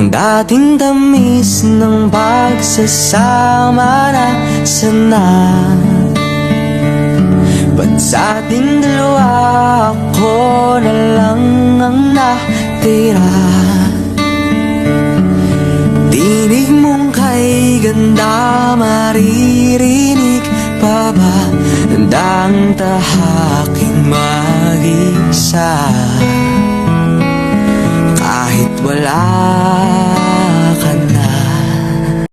Ang dating tamis ng pagsasama na sana. Ba't sa ating dalawa ako na lang ang natira? Tinig mong kay ganda, maririnig pa ba handang tahaking mag-isa? Kahit wala